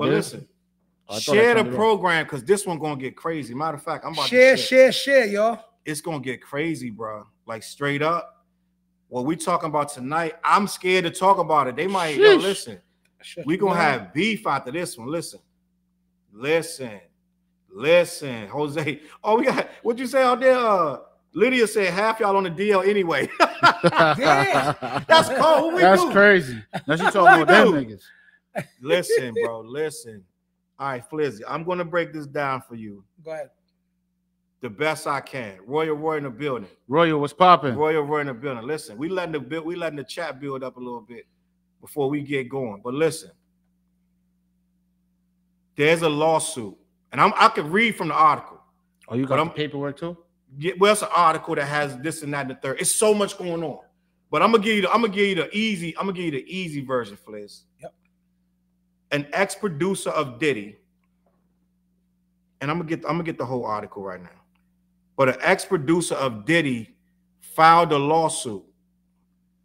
But listen, share the program because this one gonna get crazy. Matter of fact, I'm about to share, y'all. It's gonna get crazy, bro. Like straight up. What we talking about tonight, I'm scared to talk about it. They might listen. We gonna have beef after this one. Listen, Jose. Oh, we got what you say out there? Lydia said half y'all on the DL anyway. Damn, that's cold. That's crazy. Now she talking about them niggas. Listen, bro. Listen. All right, Flizzy, I'm gonna break this down for you. Go ahead. The best I can. Roy in the building. Royal, what's popping? Roy in the building. Listen, we letting the chat build up a little bit before we get going. But listen, there's a lawsuit, and I can read from the article. Oh, you got the paperwork too? Yeah, well, it's an article that has this and that and the third. It's so much going on. But I'm gonna give you the easy version, Fliz. Yep. An ex-producer of Diddy, and I'm gonna get the whole article right now. But an ex-producer of Diddy filed a lawsuit,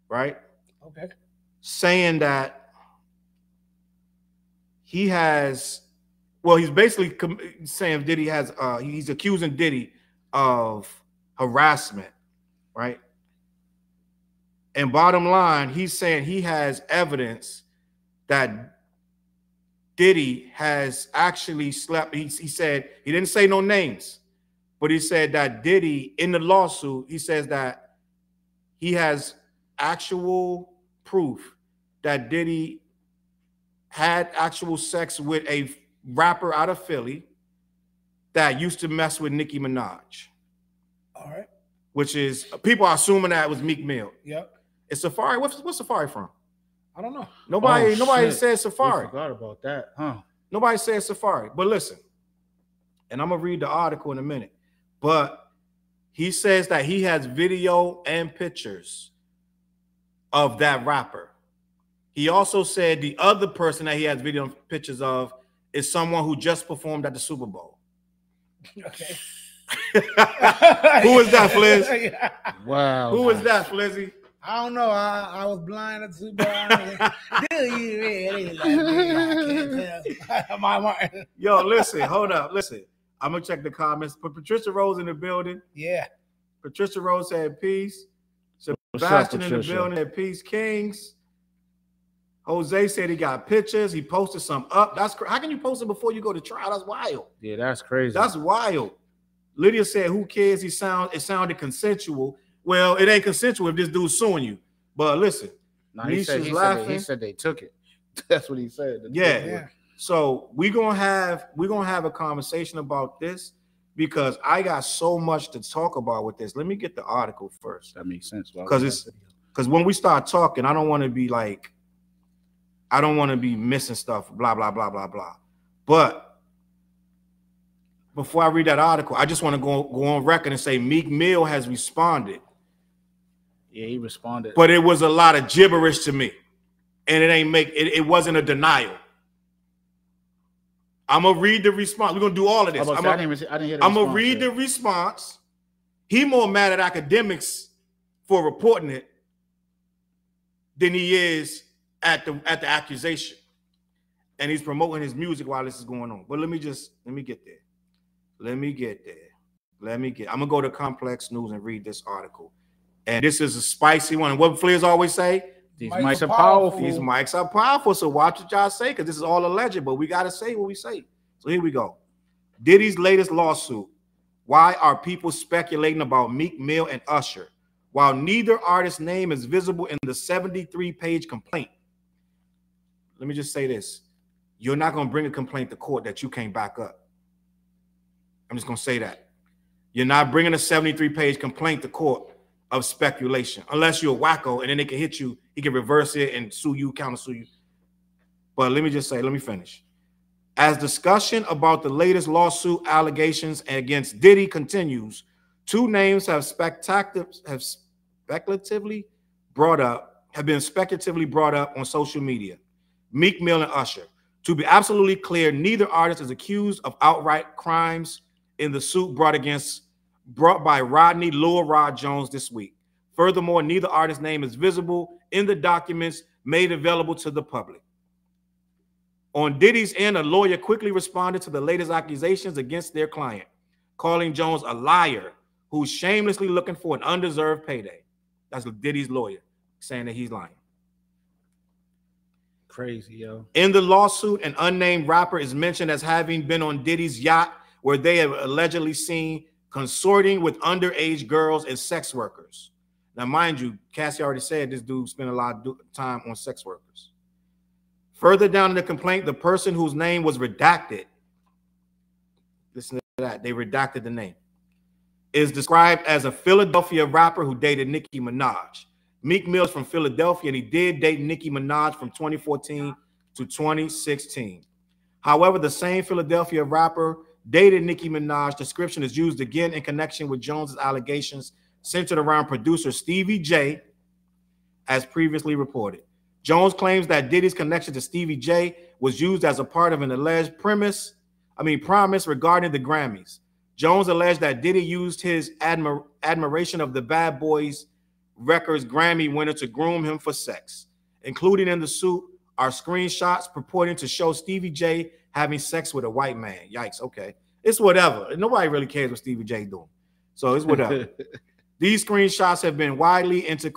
right? Okay. Saying that he has, well, he's basically saying Diddy has, he's accusing Diddy of harassment, right? And bottom line, he's saying he has evidence that Diddy has actually slept. He said, he didn't say no names, but he said that Diddy, in the lawsuit, he says that he has actual proof that Diddy had actual sex with a rapper out of Philly that used to mess with Nicki Minaj. All right. Which is, people are assuming that it was Meek Mill. Yep. It's Safari. What's Safari from? I don't know. Nobody said Safari. I forgot about that, huh? Nobody said Safari. But listen, and I'm gonna read the article in a minute. But he says that he has video and pictures of that rapper. He also said the other person that he has video and pictures of is someone who just performed at the Super Bowl. Okay. Who is that, Fliz? Wow. Who is that, Flizzy? I don't know. I was blind at the Super Bowl. Do you really like me? I can't tell. Yo, listen, hold up. Listen, I'm going to check the comments. Put Patricia Rose in the building. Yeah. Patricia Rose said peace. Sebastian in the building said peace. Kings. Jose said he got pictures. He posted some up. That's how can you post it before you go to trial? That's wild. Yeah, that's crazy. That's wild. Lydia said, who cares? It sounded consensual. Well, it ain't consensual if this dude's suing you. But listen, he said they took it. That's what he said. Yeah. So we're gonna have a conversation about this because I got so much to talk about with this. Let me get the article first. That makes sense. Because when we start talking, I don't want to be missing stuff, blah, blah, blah, blah, blah. But before I read that article, I just want to go on record and say Meek Mill has responded. Yeah, he responded. But it was a lot of gibberish to me. And it wasn't a denial. I'm going to read the response. We're going to do all of this. I didn't hear the response. I'm going to read the response. He more mad at academics for reporting it than he is at the accusation. And he's promoting his music while this is going on. But let me get there. I'm going to go to Complex News and read this article. And this is a spicy one. And what Flares always say? These mics are powerful. These mics are powerful. So watch what y'all say, because this is all alleged, but we got to say what we say. So here we go. Diddy's latest lawsuit. Why are people speculating about Meek Mill and Usher while neither artist's name is visible in the 73-page complaint? Let me just say this. You're not going to bring a complaint to court that you can't back up. I'm just going to say that. You're not bringing a 73-page complaint to court of speculation, unless you're a wacko, and then they can hit you. He can reverse it and sue you, counter sue you. But let me finish. As discussion about the latest lawsuit allegations against Diddy continues, two names have been speculatively brought up on social media: Meek Mill and Usher. To be absolutely clear, neither artist is accused of outright crimes in the suit brought by Rodney Lil Rod Jones this week. Furthermore, neither artist's name is visible in the documents made available to the public. On Diddy's end, a lawyer quickly responded to the latest accusations against their client, calling Jones a liar who's shamelessly looking for an undeserved payday. That's Diddy's lawyer saying that he's lying. Crazy, yo. In the lawsuit, an unnamed rapper is mentioned as having been on Diddy's yacht where they have allegedly seen consorting with underage girls and sex workers. Now, mind you, Cassie already said this dude spent a lot of time on sex workers. Further down in the complaint, the person whose name was redacted, listen to that, they redacted the name, is described as a Philadelphia rapper who dated Nicki Minaj. Meek Mill's from Philadelphia, and he did date Nicki Minaj from 2014 to 2016. However, the same Philadelphia rapper dated Nicki Minaj description is used again in connection with Jones's allegations centered around producer Stevie J, as previously reported. Jones claims that Diddy's connection to Stevie J was used as a part of an alleged promise regarding the Grammys. Jones alleged that Diddy used his admiration of the Bad Boys Records Grammy winner to groom him for sex. Included in the suit are screenshots purporting to show Stevie J having sex with a white man. Yikes, okay. It's whatever. Nobody really cares what Stevie J doing. So it's whatever. These screenshots have been widely into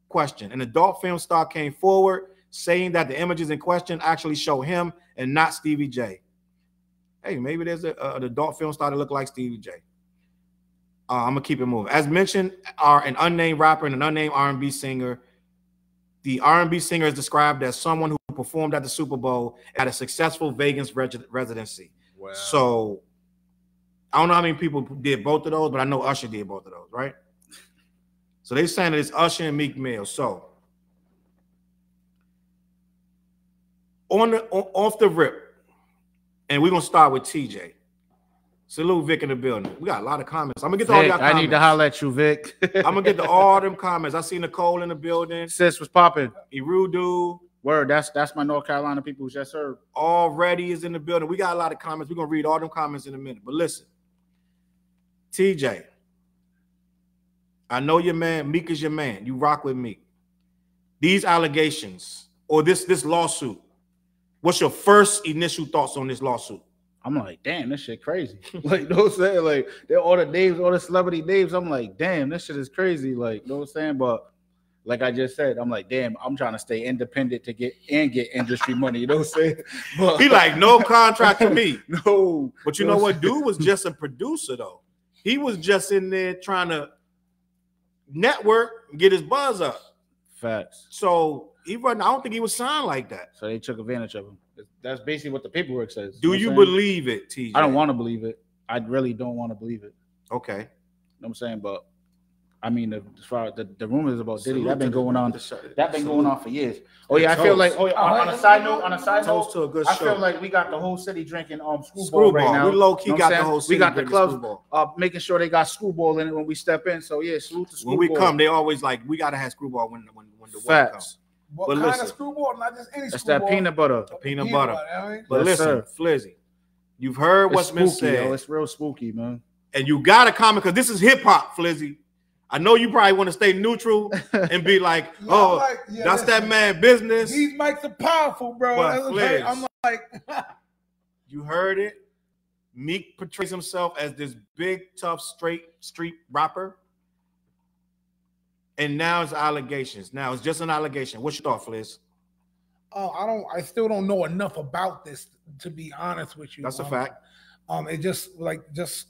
question. An adult film star came forward saying that the images in question actually show him and not Stevie J. Hey, maybe there's an adult film star that look like Stevie J. I'm gonna keep it moving. As mentioned, are an unnamed rapper and an unnamed R&B singer. The R&B singer is described as someone who performed at the Super Bowl at a successful Vegas residency. Wow. So I don't know how many people did both of those, but I know Usher did both of those, right? So they're saying that it's Usher and Meek Mill. So off the rip, and we're gonna start with TJ. Salute Vic in the building. We got a lot of comments. I'm gonna get to all y'all comments. I need to holler at you, Vic. I'm gonna get to all them comments. I see Nicole in the building. Sis was popping. Irudu. Word, that's my North Carolina people. Yes, sir. Already is in the building. We got a lot of comments. We're gonna read all them comments in a minute. But listen, TJ, I know your man. Meek is your man. You rock with Meek. These allegations or this lawsuit, what's your first initial thoughts on this lawsuit? I'm like, damn, this shit crazy. Like, you know what I'm saying? Like, they're all the names, all the celebrity names. I'm like, damn, this shit is crazy. Like, you know what I'm saying? But like I just said, I'm like, damn, I'm trying to stay independent to get industry money. You know what I'm saying? But he like, no contract to me. No. But you know what? Dude was just a producer, though. He was just in there trying to network and get his buzz up. Facts. So I don't think he was signed like that. So they took advantage of him. That's basically what the paperwork says. Do you believe it, TJ? I don't want to believe it. I really don't want to believe it. Okay. You know what I'm saying? But I mean, as far as the rumors about Diddy, that's been going on. That's been going on for years. Oh yeah, I feel like. Oh yeah, on a side note, to a good I show. feel like we got the whole city drinking screwball right now. We low key got the whole city. We got the clubs making sure they got screwball in it when we step in. So yeah, salute to screwball. When we come, they always like we gotta have screwball when the weather comes. What kind of screwball? Not just any That's screwball. That peanut butter. Peanut butter. I mean? But listen, Flizzy, you've heard what's been said. Yo, it's real spooky, man. And you got to comment because this is hip hop, Flizzy. I know you probably want to stay neutral and be like, that's that man business. These mics are powerful, bro. But I'm like, you heard it. Meek portrays himself as this big, tough, straight street rapper. And now it's allegations. Now it's just an allegation. What's your thought, Fliz? I still don't know enough about this, to be honest with you. That's a fact. It just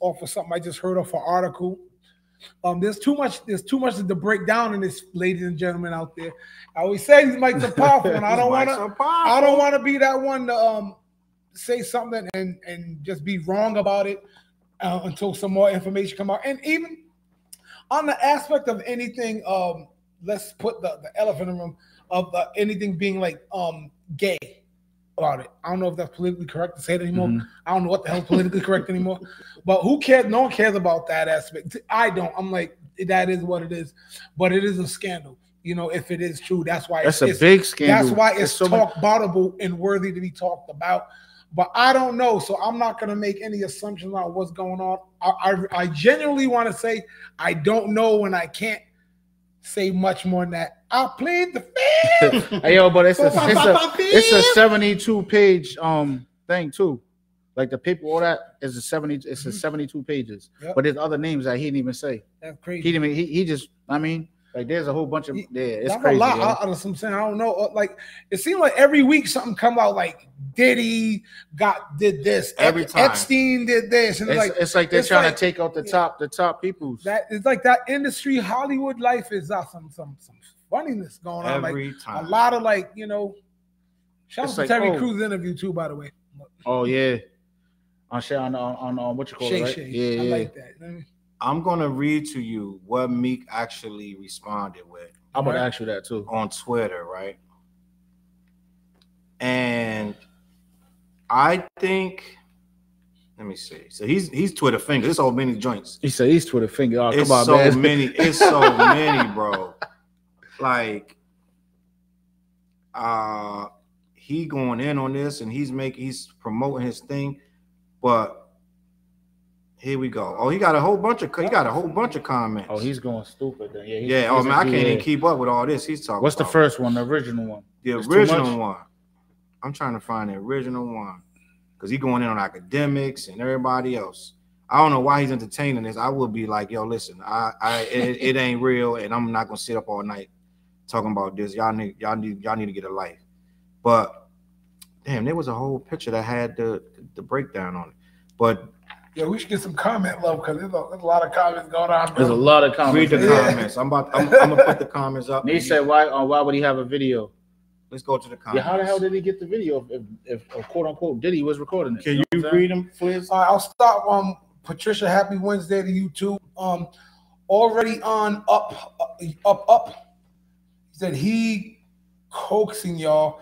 off of something I just heard off an article. There's too much to break down in this, ladies and gentlemen out there. I always say these mics are powerful, and I don't want to be that one to say something and just be wrong about it until some more information come out. And even on the aspect of anything, let's put the elephant in the room of anything being like gay about it. I don't know if that's politically correct to say it anymore. Mm-hmm. I don't know what the hell is politically correct anymore. But who cares? No one cares about that aspect. I don't. I'm like, that is what it is. But it is a scandal. You know, if it is true, that's why it's a big scandal. That's why it's talk-aboutable and worthy to be talked about. But I don't know, so I'm not going to make any assumptions on what's going on. I genuinely want to say I don't know, and I can't say much more than that. I plead the fifth. Hey, yo, but it's a 72-page thing too. Like the paper, all that is a 72 pages. Yep. But there's other names that he didn't even say. That's crazy. He didn't. He just. I mean, like there's a whole bunch of. Yeah, it's that's crazy. A lot. I don't know. Like it seemed like every week something come out. Like Diddy did this. Every time Epstein did this. And it's like they're trying to take out the top peoples. That is like that industry. Hollywood life is some funniness going on. Every like time. A lot of like Shout out to Terry Crews interview too, by the way. Oh yeah. On what you call it, right? Shay. Yeah, I like that. I'm gonna read to you what Meek actually responded with. I'm gonna ask you that too on Twitter, right? And I think, let me see. So he's Twitter finger. There's so many joints. He said he's Twitter finger. Oh, it's come on, so man. many. It's so many, bro. Like, he going in on this and he's promoting his thing. But here we go. Oh, he got a whole bunch of comments. Oh, he's going stupid then. Yeah. Oh man, I can't even keep up with all this. He's talking. What's the first one? The original one. The original one. I'm trying to find the original one because he's going in on academics and everybody else. I don't know why he's entertaining this. I would be like, yo, listen, it ain't real, and I'm not gonna sit up all night talking about this. Y'all need to get a life. But damn, there was a whole picture that had the breakdown on it. But yeah, we should get some comment love because there's a lot of comments going on. There's a lot of comments. Read the comments. I'm gonna put the comments up. And he said, why would he have a video? Let's go to the comments. Yeah, how the hell did he get the video if quote unquote Diddy was recording it? Can you read them, please? I'll start. Patricia, happy Wednesday to you too. Already on up. He said he coaxing y'all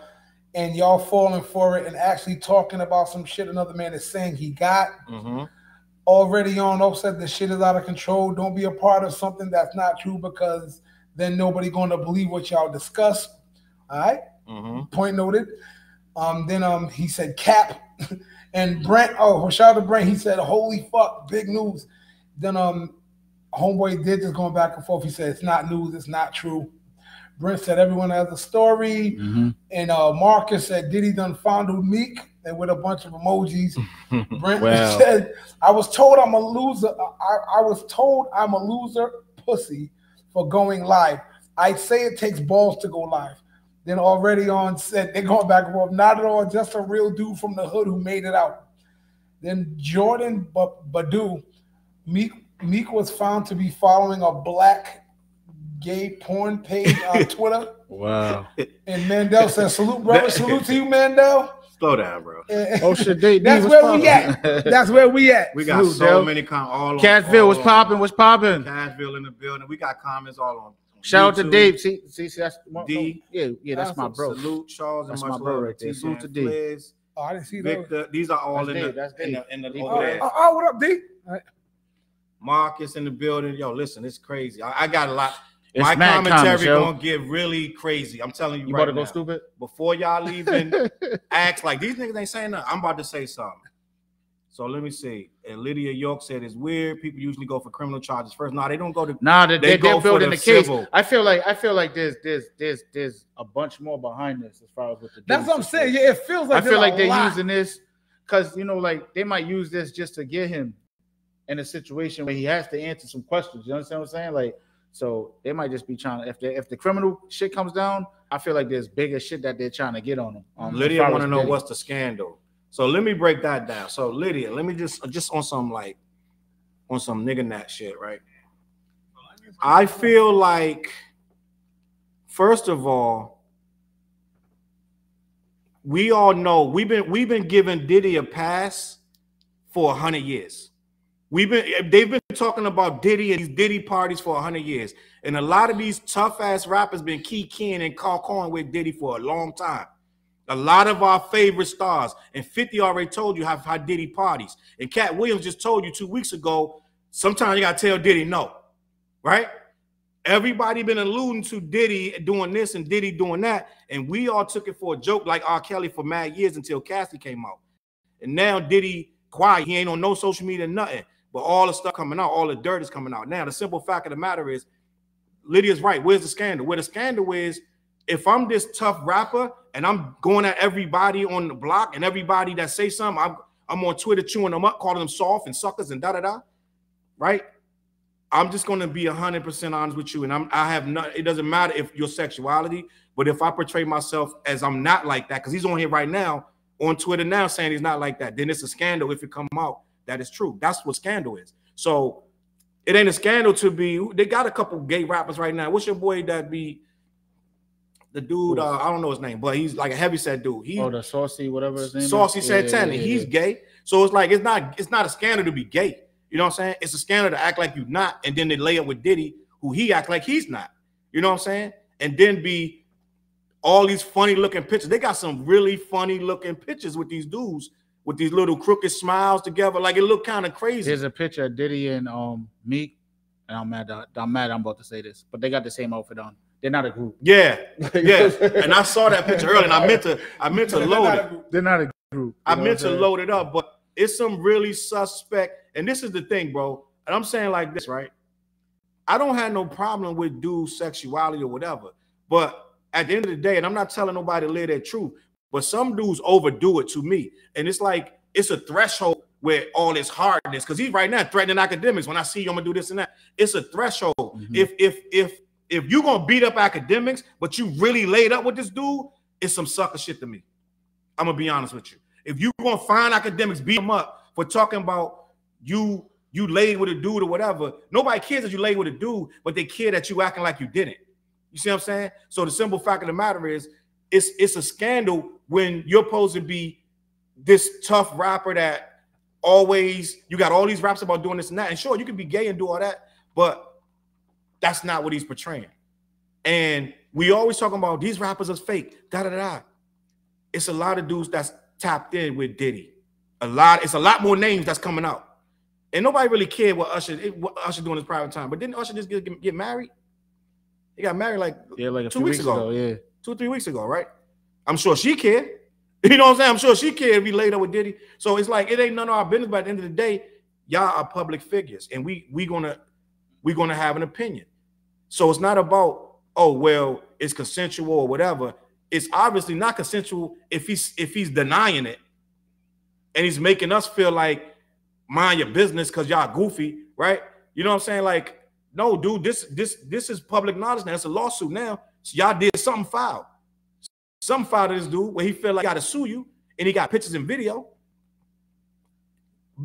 and y'all falling for it and actually talking about some shit another man is saying he got. Already on said the shit is out of control. Don't be a part of something that's not true because then nobody going to believe what y'all discuss. All right. Point noted. Then he said cap. And Brent, shout out to Brent. He said, holy fuck, big news. Then homeboy did just going back and forth. He said, it's not news, it's not true. Brent said, everyone has a story. And Marcus said, Diddy done fondled Meek and with a bunch of emojis. Brent said, I was told I'm a loser. I was told I'm a loser pussy for going live. I say it takes balls to go live. Then already on said, they're going back and forth. Not at all, just a real dude from the hood who made it out. Then Jordan Badu, Meek was found to be following a black gay porn page on Twitter. Wow. And Mandel said, salute, brother. Salute to you, Mandel. Slow down, bro. Oh, shit. That's where we at. That's where we at. We got so many comments. Cashville was popping. What's popping? Cashville in the building. We got comments all on. Shout out to Dave. See, that's D. Yeah, that's my bro. Salute Challz and my bro right there. Salute to D. Oh, I didn't see Victor. These are all in the over there. Oh, what up, D? Right. Marcus in the building. Yo, listen, it's crazy. I got a lot. It's my commentary gonna get really crazy. I'm telling you, you right about to now. Go stupid? Before y'all leaving, act like these niggas ain't saying nothing. I'm about to say something. So let me see. And Lydia York said it's weird. People usually go for criminal charges first. No, they don't go to. Nah, they're building the case. Civil. I feel like there's a bunch more behind this as far as what the. That's what I'm saying. Yeah, it feels like I feel like they're using this because like they might use this just to get him in a situation where he has to answer some questions. You understand what I'm saying? Like, so they might just be trying to. If the criminal shit comes down, I feel like there's bigger shit that they're trying to get on him. Lydia want to know what's the scandal. So let me break that down. So Lydia, let me just on some nigga nat shit, right? I feel like, first of all, we all know we've been giving Diddy a pass for 100 years. They've been talking about Diddy and these Diddy parties for 100 years, and a lot of these tough ass rappers been keying and calling with Diddy for a long time. A lot of our favorite stars, and 50 already told you how Diddy parties. And Cat Williams just told you 2 weeks ago, sometimes you got to tell Diddy no, right? Everybody been alluding to Diddy doing this and Diddy doing that, and we all took it for a joke like R. Kelly for mad years until Cassie came out. And now Diddy quiet. He ain't on no social media, nothing. But all the stuff coming out, all the dirt is coming out. Now, the simple fact of the matter is, Lydia's right. Where's the scandal? Where the scandal is, if I'm this tough rapper and I'm going at everybody on the block and everybody that say something, I'm on Twitter chewing them up, calling them soft and suckers and da-da-da, right? I'm just going to be 100% honest with you. And I have not, it doesn't matter if your sexuality, but if I portray myself as I'm not like that, because he's on here right now on Twitter now saying he's not like that, then it's a scandal if it come out that is true. That's what scandal is. So it ain't a scandal to be, they got a couple gay rappers right now. What's your boy that be, the dude, I don't know his name, but he's like a heavyset dude. He, the Saucy, whatever his name is. Saucy Santana. He's gay. So it's like, it's not a scandal to be gay. You know what I'm saying? It's a scandal to act like you're not, and then they lay up with Diddy, who he act like he's not. You know what I'm saying? And then be all these funny looking pictures. They got some really funny looking pictures with these dudes with these little crooked smiles together. Like it looked kind of crazy. There's a picture of Diddy and Meek, and I'm mad I'm about to say this, but they got the same outfit on. They're not a group. Yeah, yeah. And I saw that picture earlier, and I meant to load it. They're not a group. I meant to load it up, but it's some really suspect. And this is the thing, bro. And I'm saying like this, right? I don't have no problem with dudes' sexuality or whatever. But at the end of the day, and I'm not telling nobody to live their truth, but some dudes overdo it to me. And it's like, it's a threshold where all this hardness, because he's right now threatening academics. When I see you, I'm gonna do this and that. It's a threshold. Mm-hmm. If you're gonna beat up academics, but you really laid up with this dude, it's some sucker shit to me. I'm gonna be honest with you. If you're gonna find academics, beat them up for talking about you laid with a dude or whatever, nobody cares that you laid with a dude, but they care that you acting like you didn't. You see what I'm saying? So the simple fact of the matter is, it's a scandal when you're supposed to be this tough rapper that always, you got all these raps about doing this and that. And sure, you can be gay and do all that, but that's not what he's portraying. And we always talking about these rappers are fake, da-da-da. It's a lot of dudes that's tapped in with Diddy. It's a lot more names that's coming out. And nobody really cared what Usher doing in his private time. But didn't Usher just get married? He got married like 2 weeks ago. Yeah. 2 or 3 weeks ago, right? I'm sure she cared. You know what I'm saying? I'm sure she cared if he laid up with Diddy. So it's like, it ain't none of our business, but at the end of the day, y'all are public figures. And we gonna have an opinion. So it's not about, oh, well, it's consensual or whatever. It's obviously not consensual if he's denying it. And he's making us feel like, mind your business because y'all goofy, right? You know what I'm saying? Like, no, dude, this is public knowledge now. It's a lawsuit now. So y'all did something foul. Something foul to this dude where he felt like he got to sue you, and he got pictures and video.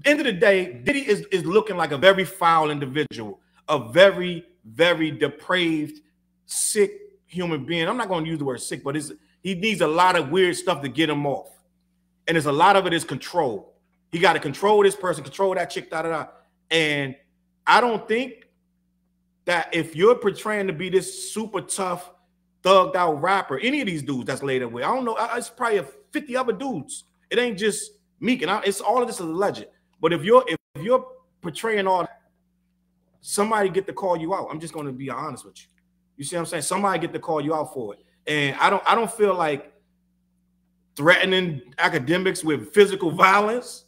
End of the day, Diddy is looking like a very foul individual, a very, very depraved, sick human being. I'm not going to use the word sick, but he needs a lot of weird stuff to get him off. And there's a lot of it is control. He got to control this person, control that chick, da-da-da. And I don't think that if you're portraying to be this super tough, thugged out rapper, any of these dudes that's laid up with, I don't know, it's probably 50 other dudes. It ain't just Meek, and it's all of this is alleged. But if you're portraying all that, somebody get to call you out. I'm just going to be honest with you. You see what I'm saying? Somebody get to call you out for it. And I don't feel like threatening academics with physical violence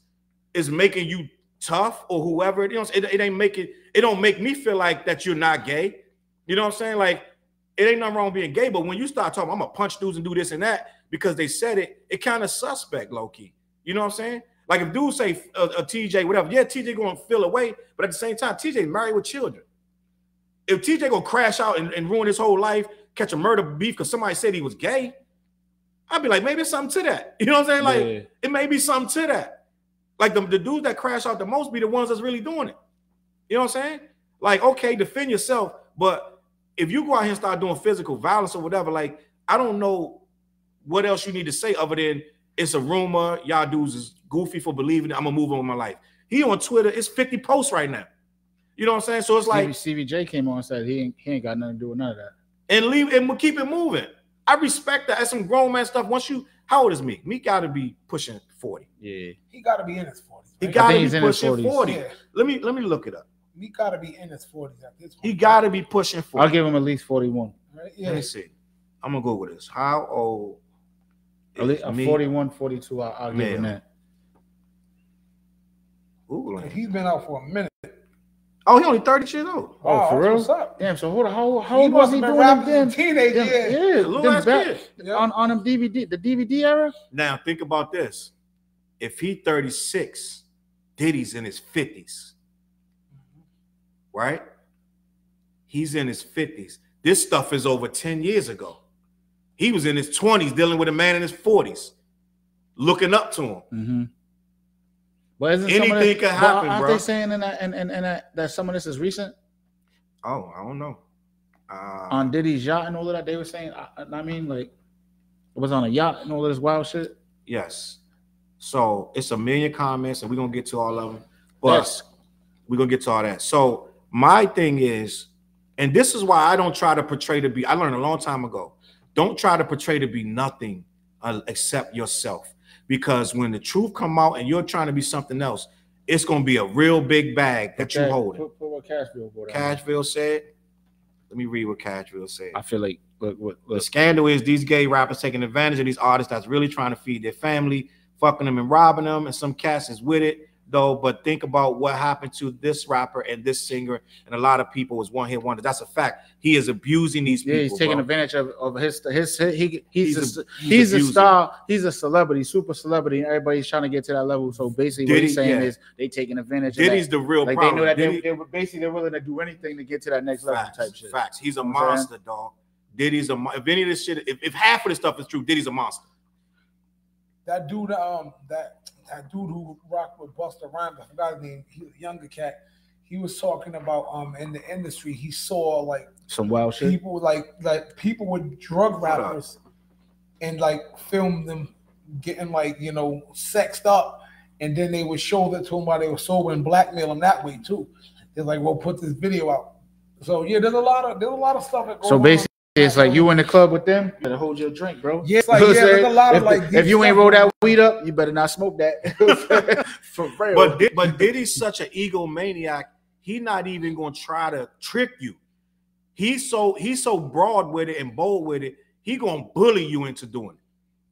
is making you tough or whoever. You know, it don't make me feel like that you're not gay. You know what I'm saying? Like, it ain't nothing wrong with being gay, but when you start talking, I'm gonna punch dudes and do this and that because they said it, it kind of suspect, low key. You know what I'm saying? Like if dudes say a TJ, whatever, yeah, TJ gonna feel away, but at the same time, TJ married with children. If TJ gonna crash out and ruin his whole life, catch a murder beef because somebody said he was gay, I'd be like, maybe it's something to that. You know what I'm saying? Like, It may be something to that. Like the dudes that crash out the most be the ones that's really doing it. You know what I'm saying? Like, okay, defend yourself, but if you go out here and start doing physical violence or whatever, like, I don't know what else you need to say other than it's a rumor. Y'all dudes is goofy for believing it. I'm gonna move on with my life. He on Twitter, it's 50 posts right now. You know what I'm saying? So it's like CVJ came on and said he ain't got nothing to do with none of that. And leave and keep it moving. I respect that. That's some grown man stuff. How old is Meek? Meek got to be pushing 40. Yeah, he got to be in his 40s. Right? He got to be pushing 40. Yeah. Let me look it up. Meek got to be in his 40s at this point. He got to be pushing 40. I'll give him at least 41. Right? Yeah. Let me see. I'm gonna go with this. How old? At least 41, 42. I'll give him that. Googling. He's been out for a minute. Oh, he only 30 years old. Oh, for real? What's up? Damn. So hold on. How old was he doing them? Then teenage years. Yeah, little ass kid. On them DVD, the DVD era. Now think about this: if he 36, Diddy's in his 50s, right? He's in his 50s. This stuff is over 10 years ago. He was in his 20s dealing with a man in his 40s, looking up to him. Mm-hmm. But isn't anything could happen, aren't bro? They saying in that some of this is recent? Oh, I don't know. On Diddy's yacht and all of that, they were saying. I mean, like, it was on a yacht and all of this wild shit. Yes. So it's a million comments, and we're gonna get to all of them. But we're gonna get to all that. So my thing is, and this is why I don't try to portray to be. I learned a long time ago. Don't try to portray to be nothing except yourself. Because when the truth come out and you're trying to be something else, it's gonna be a real big bag that you hold. Put what Cashville go down. Cashville said. Let me read what Cashville said. I feel like look. The scandal is these gay rappers taking advantage of these artists that's really trying to feed their family, fucking them and robbing them, and some cats is with it. Though, but think about what happened to this rapper and this singer, and a lot of people was one hit wonder. That's a fact. He is abusing these people. He's taking advantage of his. He's a star. He's a celebrity, super celebrity, and everybody's trying to get to that level. So basically, what he's saying is they taking advantage. Diddy's the real problem. They know that they're willing to do anything to get to that next level type shit. Facts. He's a monster, dog. Diddy's a. If any of this shit, if half of this stuff is true, Diddy's a monster. That dude, that dude who rocked with Busta Rhymes, I forgot his name. He was a younger cat. He was talking about in the industry, he saw like some wild shit. People like people with drug rappers and like film them getting like, you know, sexed up, and then they would show that to him while they were sober and blackmail him that way too. They're like, well, put this video out. So yeah, there's a lot of stuff that goes on. Basically it's like you in the club with them, you better hold your drink, bro. Yeah, like, there's a lot of like. If you ain't roll that weed up, you better not smoke that. For real. But Diddy's such an egomaniac. He not even gonna try to trick you. He's so broad with it and bold with it. He gonna bully you into doing it.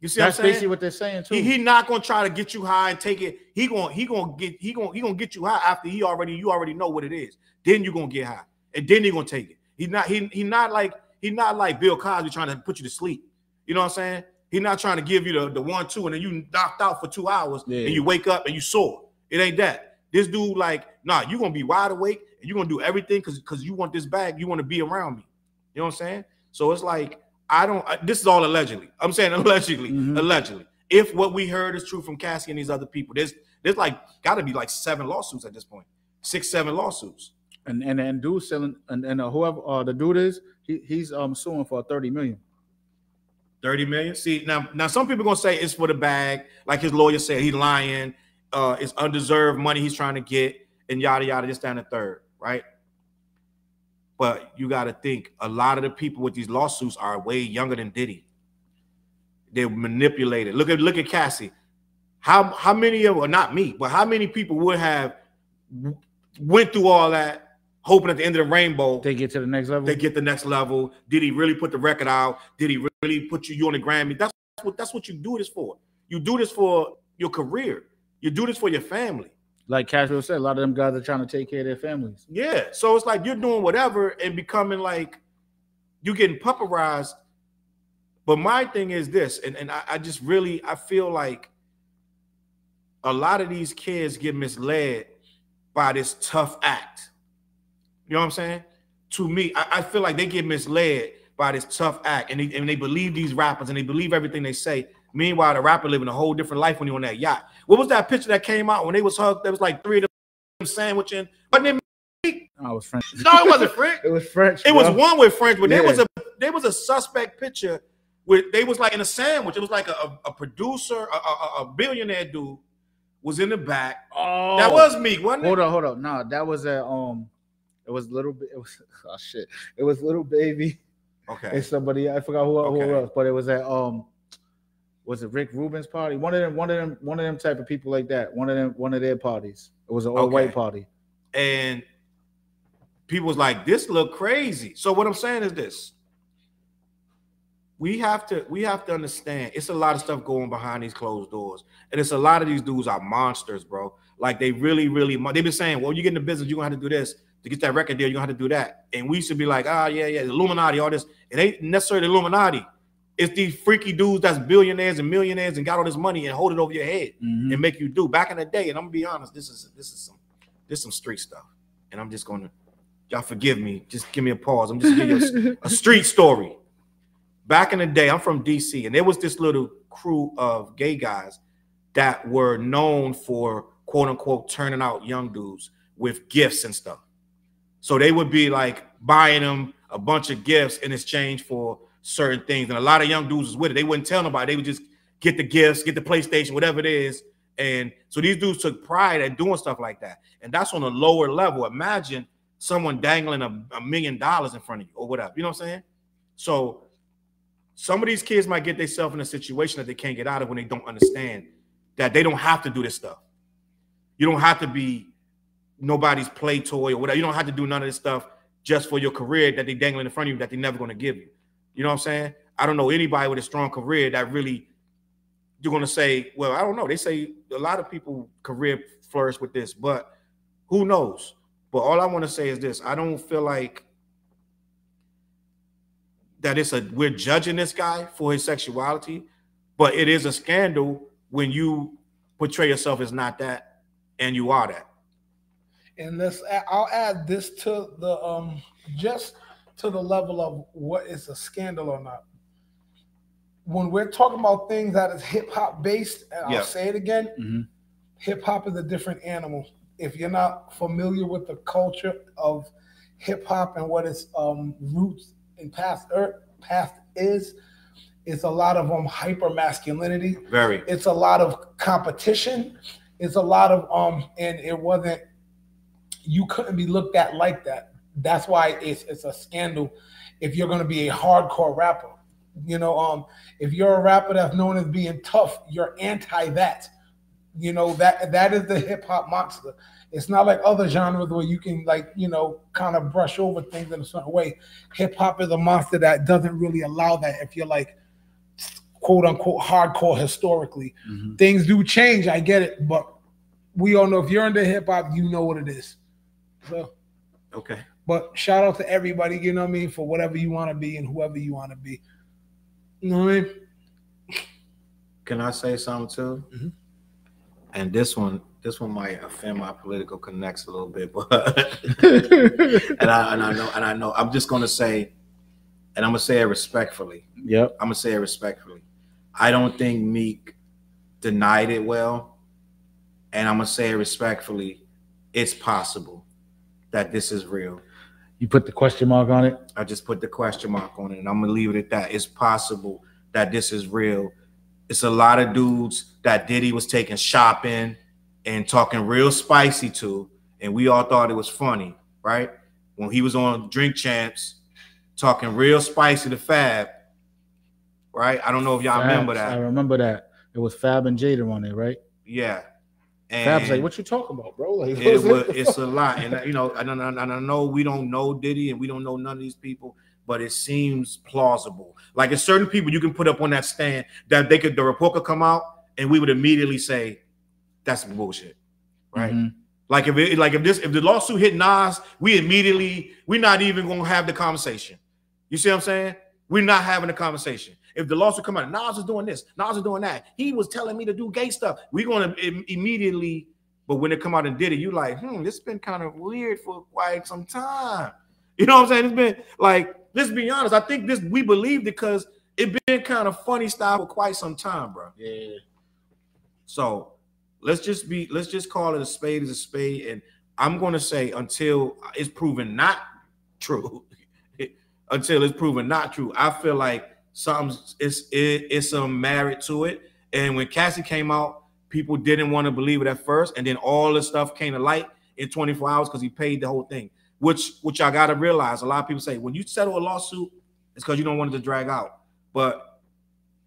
You see, that's what I'm saying? basically what they're saying too. He not gonna try to get you high and take it. He gonna get you high after you already know what it is. Then you gonna get high, and then he gonna take it. He not like Bill Cosby trying to put you to sleep. You know what I'm saying? He's not trying to give you the 1-2 and then you knocked out for 2 hours and you wake up and you sore. It ain't that. This dude like, nah, you're going to be wide awake and you're going to do everything because you want this bag. You want to be around me. You know what I'm saying? So it's like, this is all allegedly. I'm saying allegedly, allegedly. If what we heard is true from Cassie and these other people, there's like, got to be like 7 lawsuits at this point. 6-7 lawsuits. And dude selling and whoever the dude is, he's suing for $30 million. 30 million. See, now some people gonna say it's for the bag, like his lawyer said, he's lying, it's undeserved money he's trying to get, and yada yada, just down the third, right? But you got to think a lot of the people with these lawsuits are way younger than Diddy. They're manipulated. Look at Cassie. How many of, or not me, but how many people would have went through all that, hoping at the end of the rainbow they get to the next level. They get the next level. Did he really put the record out? Did he really put you on the Grammy? That's what you do this for. You do this for your career. You do this for your family. Like Cashville said, a lot of them guys are trying to take care of their families. Yeah. So it's like you're doing whatever and becoming like you're getting pupperized. But my thing is this, and I just really, I feel like a lot of these kids get misled by this tough act. You know what I'm saying? To me, I feel like they get misled by this tough act, and they believe these rappers, and they believe everything they say. Meanwhile, the rapper living a whole different life when he on that yacht. What was that picture that came out when they was hugged? There was like 3 of them sandwiching. Wasn't it Meek? Oh, it was French. No, it wasn't French. It was French. It was one with French, but there was a suspect picture where they was like in a sandwich. It was like a producer, a billionaire dude was in the back. Oh, that was Meek, wasn't it? Hold on. No, that was it was Little Baby. It was It was Little Baby. Okay. And somebody, I forgot who else, but it was at was it Rick Rubin's party? One of them type of people like that. One of their parties. It was an all-white party. And people was like, this look crazy. So what I'm saying is this. We have to understand it's a lot of stuff going behind these closed doors. And it's a lot of these dudes are monsters, bro. Like they really, they've been saying, well, you get in the business, you're gonna have to do this. to get that record deal, you're gonna have to do that. And we should be like, yeah, the Illuminati, all this. It ain't necessarily the Illuminati. It's these freaky dudes that's billionaires and millionaires and got all this money and hold it over your head and make you do. Back in the day, and I'm gonna be honest, this is some street stuff. And I'm just gonna, y'all forgive me, just give me a pause. I'm just gonna give you a street story. Back in the day, I'm from DC, and there was this little crew of gay guys that were known for quote unquote turning out young dudes with gifts and stuff. So they would be like buying them a bunch of gifts in exchange for certain things. And a lot of young dudes was with it. They wouldn't tell nobody. They would just get the gifts, get the PlayStation, whatever it is. And so these dudes took pride at doing stuff like that. And that's on a lower level. Imagine someone dangling $1 million in front of you or whatever. You know what I'm saying? So some of these kids might get themselves in a situation that they can't get out of when they don't understand that they don't have to do this stuff. You don't have to be nobody's play toy or whatever. You don't have to do none of this stuff just for your career that they dangling in front of you that they're never going to give you. You know what I'm saying? I don't know anybody with a strong career that really you're going to say, well, I don't know. They say a lot of people career flourish with this, but who knows? But all I want to say is this. I don't feel like that we're judging this guy for his sexuality, but it is a scandal when you portray yourself as not that and you are that. And I'll add this to the just to the level of what is a scandal or not. When we're talking about things that is hip hop based, and I'll say it again, hip hop is a different animal. If you're not familiar with the culture of hip hop and what its roots and past is, it's a lot of hyper masculinity. Very. It's a lot of competition. It's a lot of and it wasn't. You couldn't be looked at like that. That's why it's a scandal. If you're going to be a hardcore rapper, you know, if you're a rapper that's known as being tough, you're anti that. You know, that is the hip hop monster. It's not like other genres where you can, like, you know, kind of brush over things in a certain way. Hip hop is a monster that doesn't really allow that. If you're like quote unquote hardcore historically, things do change. I get it, but we all know if you're into hip hop, you know what it is. So, okay. But shout out to everybody, you know what I mean, for whatever you want to be and whoever you want to be. You know what I mean? Can I say something too? And this one might offend my political connects a little bit, but and I know I'm just gonna say, and I'm gonna say it respectfully. Yep. I'm gonna say it respectfully. I don't think Meek denied it well, and I'm gonna say it respectfully. It's possible that this is real. You put the question mark on it? I just put the question mark on it, and I'm gonna leave it at that. It's possible that this is real. It's a lot of dudes that Diddy was taking shopping and talking real spicy to, and we all thought it was funny, right? When he was on Drink Champs, talking real spicy to Fab, right? I don't know if y'all remember that. I remember that. It was Fab and Jada on it, right? Yeah. And Fab's like, what you talking about, bro? Like, it's a lot. And, you know, I know we don't know Diddy and we don't know none of these people, but it seems plausible. Like, there's certain people you can put up on that stand that the report could come out and we would immediately say, that's some bullshit, right? Like if the lawsuit hit Nas, we're not even gonna have the conversation. You see what I'm saying? We're not having a conversation. If the lawsuit come out, Nas is doing this, Nas is doing that. He was telling me to do gay stuff. We're gonna immediately, but when it come out and did it, you like, this has been kind of weird for quite some time. You know what I'm saying? It's been like, let's be honest. I think we believed it because it been kind of funny style for quite some time, bro. Yeah. So let's just call it a spade is a spade. And I'm gonna say until it's proven not true, I feel like it's some merit to it. And when Cassie came out, people didn't want to believe it at first, and then all this stuff came to light in 24 hours because he paid the whole thing. Which I gotta realize, a lot of people say when you settle a lawsuit, it's because you don't want it to drag out. But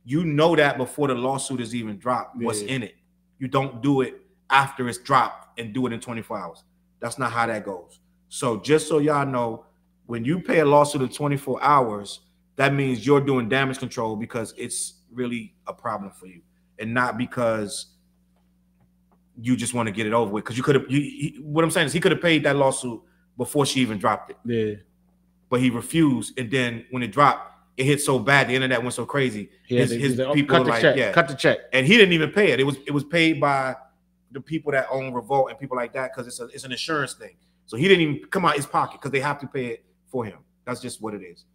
you know that before the lawsuit is even dropped, what's in it. You don't do it after it's dropped and do it in 24 hours. That's not how that goes. So just so y'all know, when you pay a lawsuit in 24 hours, that means you're doing damage control because it's really a problem for you, and not because you just want to get it over with. Because you could have, what I'm saying is he could have paid that lawsuit before she even dropped it. Yeah. But he refused, and then when it dropped, it hit so bad, the internet went so crazy. His people cut the check, cut the check, and he didn't even pay it. It was paid by the people that own Revolt and people like that because it's an insurance thing. So he didn't even come out his pocket because they have to pay it for him. That's just what it is.